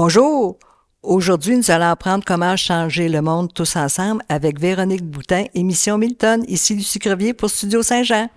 Bonjour! Aujourd'hui, nous allons apprendre comment changer le monde tous ensemble avec Véronique Boutin et Mission Milton. Ici Lucie Crevier pour Studio Saint-Jean.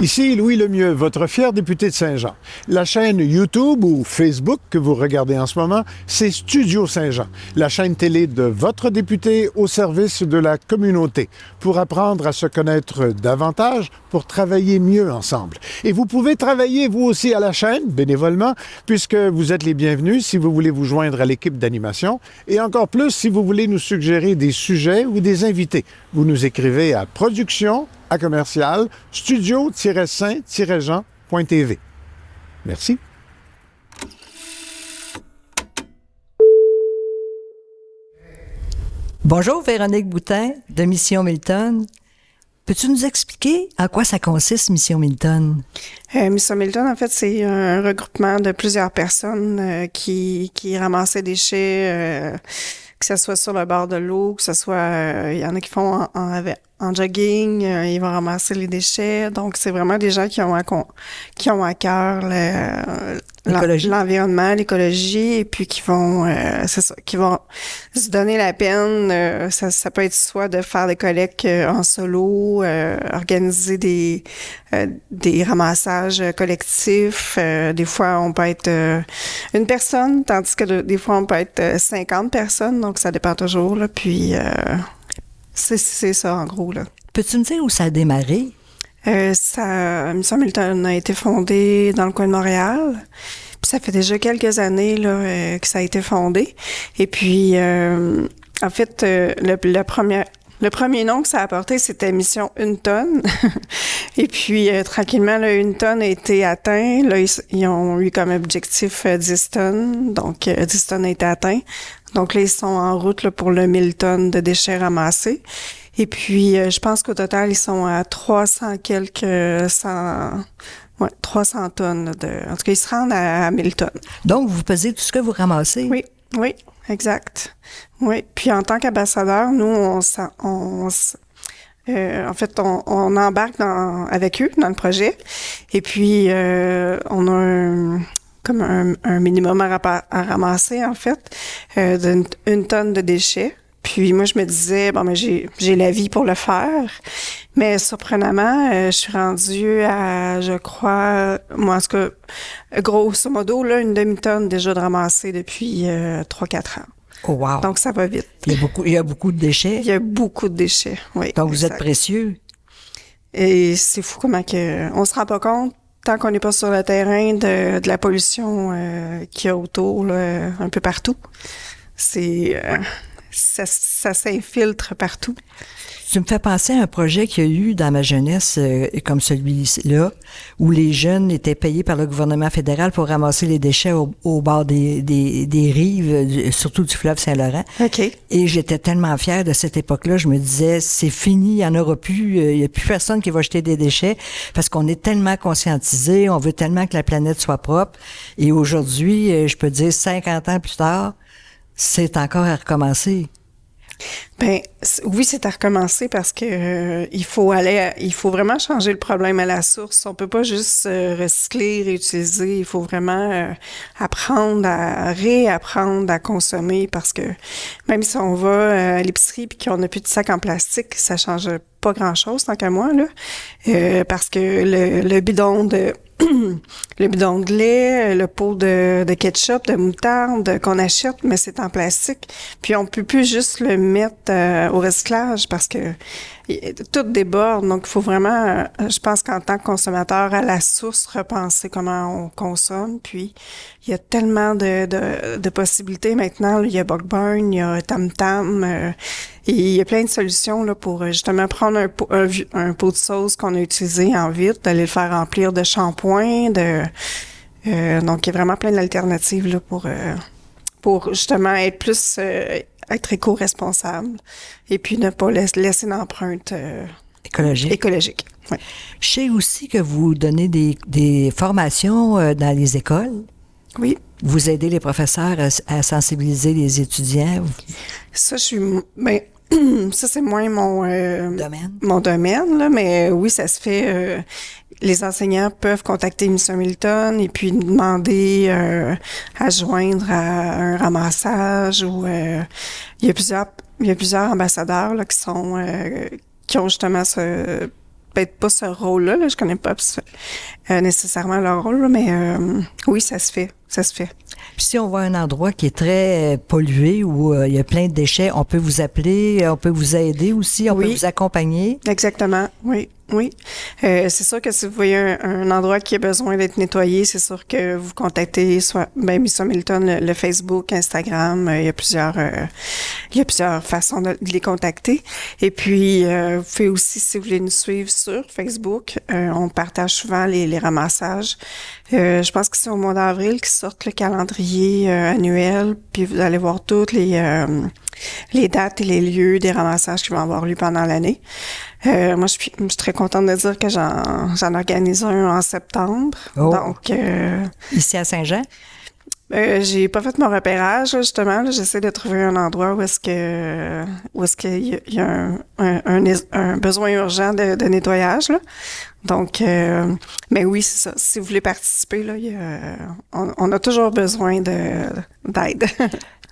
Ici Louis Lemieux, votre fier député de Saint-Jean. La chaîne YouTube ou Facebook que vous regardez en ce moment, c'est Studio Saint-Jean, la chaîne télé de votre député au service de la communauté, pour apprendre à se connaître davantage, pour travailler mieux ensemble. Et vous pouvez travailler vous aussi à la chaîne, bénévolement, puisque vous êtes les bienvenus si vous voulez vous joindre à l'équipe d'animation, et encore plus si vous voulez nous suggérer des sujets ou des invités. Vous nous écrivez à production@commercial studio-saint-jean.tv. Merci. Bonjour Véronique Boutin de Mission Milton. Peux-tu nous expliquer en quoi ça consiste, Mission Milton? Mission Milton, en fait, c'est un regroupement de plusieurs personnes qui ramassent des déchets, que ce soit sur le bord de l'eau, que ce soit... Il y en a qui font en jogging, ils vont ramasser les déchets. Donc, c'est vraiment des gens qui ont à cœur l'environnement, l'écologie, et puis qui vont se donner la peine. Ça peut être soit de faire des collectes en solo, organiser des ramassages collectifs. Des fois, on peut être une personne, tandis que des fois, on peut être 50 personnes. Donc, ça dépend toujours, là. Puis... C'est ça, en gros, là. Peux-tu me dire où ça a démarré? Mission Milton a été fondée dans le coin de Montréal. Puis ça fait déjà quelques années là, que ça a été fondé. Et puis, en fait, le premier nom que ça a apporté, c'était Mission 1 tonne. Et puis, tranquillement, là, 1 tonne a été atteint. Là, ils ont eu comme objectif 10 tonnes. Donc, 10 tonnes a été atteint. Donc là, ils sont en route là, pour le 1000 tonnes de déchets ramassés. Et puis, je pense qu'au total, ils sont à 300 tonnes. En tout cas, ils se rendent à 1000 tonnes. Donc, vous pesez tout ce que vous ramassez? Oui, exact. Oui, puis en tant qu'ambassadeur, nous, en fait, on embarque avec eux dans le projet. Et puis, on a un minimum à ramasser, en fait, d'une tonne de déchets. Puis moi, je me disais, bon, mais j'ai la vie pour le faire. Mais surprenamment, je suis rendue à, je crois, moi, en tout cas, grosso modo, là, une demi-tonne déjà de ramasser depuis 3-4 ans. Oh, wow! Donc, ça va vite. Il y a beaucoup de déchets? Il y a beaucoup de déchets, oui. Donc, vous êtes précieux? Et c'est fou comment on se rend pas compte, tant qu'on n'est pas sur le terrain, de la pollution qu'il y a autour, là, un peu partout. Ça s'infiltre partout. Tu me fais penser à un projet qu'il y a eu dans ma jeunesse, comme celui-là, où les jeunes étaient payés par le gouvernement fédéral pour ramasser les déchets au bord des rives, surtout du fleuve Saint-Laurent. OK. Et j'étais tellement fière de cette époque-là. Je me disais, c'est fini, il n'y en aura plus. Il n'y a plus personne qui va jeter des déchets parce qu'on est tellement conscientisés, on veut tellement que la planète soit propre. Et aujourd'hui, je peux dire, 50 ans plus tard, c'est encore à recommencer. Ben oui, c'est à recommencer parce que il faut vraiment changer le problème à la source. On peut pas juste recycler, réutiliser. Il faut vraiment réapprendre à consommer parce que même si on va à l'épicerie puis qu'on n'a plus de sacs en plastique, ça change pas grand-chose tant qu'à moi là, parce que le bidon de lait, le pot de ketchup, de moutarde qu'on achète, mais c'est en plastique. Puis on peut plus juste le mettre au recyclage parce que tout déborde. Donc, il faut vraiment, je pense qu'en tant que consommateur, à la source, repenser comment on consomme. Puis, il y a tellement de possibilités maintenant. Là. Il y a Buckburn, il y a Tam Tam. Et il y a plein de solutions là, pour justement prendre un pot de sauce qu'on a utilisé en vitre, d'aller le faire remplir de shampoing. Donc, il y a vraiment plein d'alternatives là, pour justement être plus... être éco-responsable et puis ne pas laisser une empreinte écologique. Oui. Je sais aussi que vous donnez des formations dans les écoles. Oui. Vous aidez les professeurs à sensibiliser les étudiants. Ça, Ça, c'est moins mon Domaine. mon domaine, là, mais oui, ça se fait. Les enseignants peuvent contacter Mission Milton et puis demander à joindre à un ramassage ou il y a plusieurs ambassadeurs là, qui ont justement peut-être pas ce rôle-là, là, je connais pas nécessairement leur rôle, là, mais oui, ça se fait. Puis si on voit un endroit qui est très pollué où il y a plein de déchets, on peut vous appeler, on peut vous aider aussi, on peut vous accompagner. Exactement, oui. C'est sûr que si vous voyez un endroit qui a besoin d'être nettoyé, c'est sûr que vous contactez soit Mission Milton, le Facebook, Instagram, il y a plusieurs façons de les contacter. Et puis, vous pouvez aussi, si vous voulez nous suivre sur Facebook, on partage souvent les ramassages. Je pense que c'est au mois d'avril qu'ils sortent le calendrier annuel, puis vous allez voir toutes les dates et les lieux des ramassages qui vont avoir lieu pendant l'année. Moi, je suis très contente de dire que j'en organise un en septembre. Oh. Donc, Ici à Saint-Jean? j'ai pas fait mon repérage, là, justement. Là, j'essaie de trouver un endroit où est-ce qu'il y a un besoin urgent de nettoyage, là. Donc, mais oui, c'est ça. Si vous voulez participer, là, on a toujours besoin d'aide.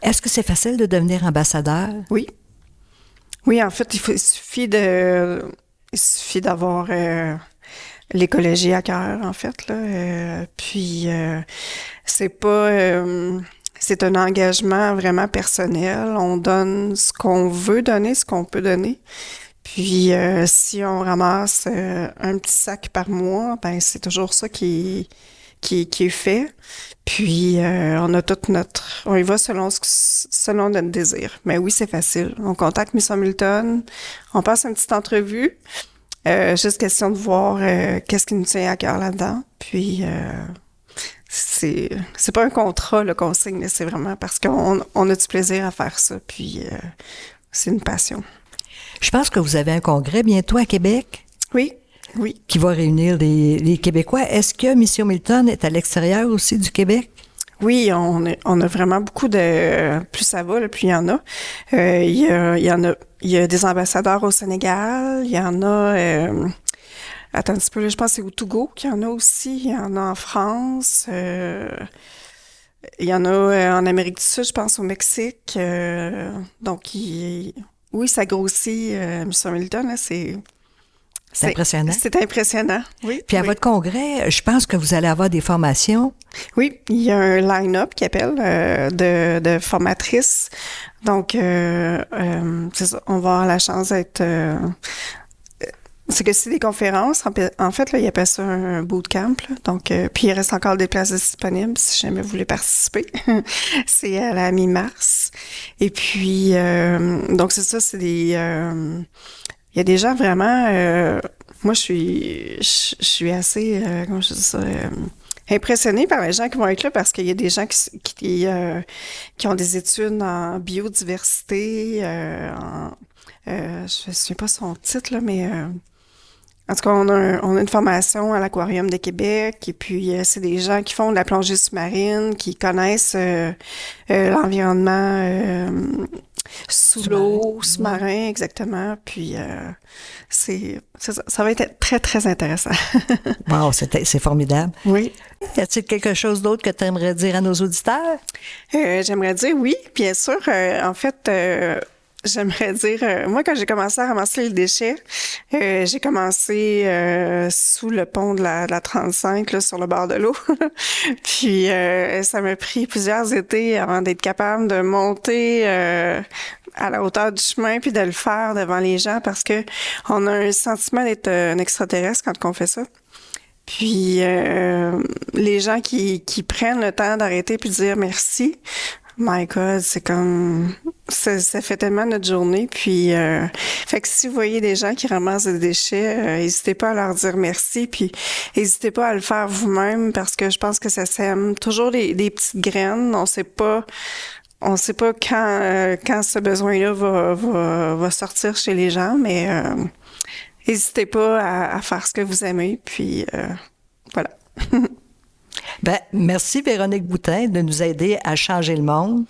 Est-ce que c'est facile de devenir ambassadeur? Oui. Oui, en fait, il suffit d'avoir l'écologie à cœur, en fait, là. Puis c'est un engagement vraiment personnel. On donne ce qu'on veut donner, ce qu'on peut donner. Puis si on ramasse un petit sac par mois, ben c'est toujours ça qui est fait. Puis on a on y va selon notre désir. Mais oui, c'est facile. On contacte Mission Milton, on passe une petite entrevue. Juste question de voir qu'est-ce qui nous tient à cœur là-dedans. Puis c'est pas un contrat là, qu'on signe, c'est vraiment parce qu'on a du plaisir à faire ça. Puis c'est une passion. Je pense que vous avez un congrès bientôt à Québec. Oui. Qui va réunir les Québécois. Est-ce que Mission Milton est à l'extérieur aussi du Québec? Oui, on a vraiment beaucoup de... Plus ça va, là, plus il y en a. Il y a des ambassadeurs au Sénégal, il y en a... attends un petit peu, là, je pense que c'est au Togo qu'il y en a aussi, il y en a en France, il y en a en Amérique du Sud, je pense au Mexique. Donc, oui, ça grossit, Mission Milton, là, c'est impressionnant. C'est impressionnant, oui. Puis à votre congrès, je pense que vous allez avoir des formations. Oui, il y a un line-up qui appelle de formatrices. Donc, c'est ça, on va avoir la chance d'être... c'est que c'est des conférences. En fait, là, ils appellent ça un bootcamp. Là. Donc, puis il reste encore des places disponibles si jamais vous voulez participer. C'est à la mi-mars. Et puis, donc c'est ça, c'est des... il y a des gens vraiment... moi, je suis assez... comment je dis ça? Impressionnée par les gens qui vont être là parce qu'il y a des gens qui ont des études en biodiversité. Je ne sais pas son titre, là, mais... en tout cas, on a une formation à l'Aquarium de Québec et puis c'est des gens qui font de la plongée sous-marine, qui connaissent l'environnement sous l'eau, sous-marin, exactement. Puis ça va être très, très intéressant. Wow, c'est formidable. Oui. Y a-t-il quelque chose d'autre que tu aimerais dire à nos auditeurs? J'aimerais dire oui, bien sûr. En fait... j'aimerais dire, moi, quand j'ai commencé à ramasser les déchets, j'ai commencé sous le pont de la 35, là, sur le bord de l'eau. Puis, ça m'a pris plusieurs étés avant d'être capable de monter à la hauteur du chemin puis de le faire devant les gens parce que on a un sentiment d'être un extraterrestre quand on fait ça. Puis, les gens qui prennent le temps d'arrêter puis de dire merci, my God, c'est comme... Ça fait tellement notre journée. Puis, fait que si vous voyez des gens qui ramassent des déchets, n'hésitez pas à leur dire merci. Puis, n'hésitez pas à le faire vous-même parce que je pense que ça sème toujours des petites graines. On sait pas quand ce besoin-là va sortir chez les gens, mais n'hésitez pas à faire ce que vous aimez. Puis, voilà. Merci Véronique Boutin de nous aider à changer le monde.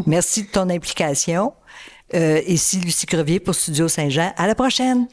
Merci de ton implication. Ici Lucie Crevier pour Studio Saint-Jean. À la prochaine!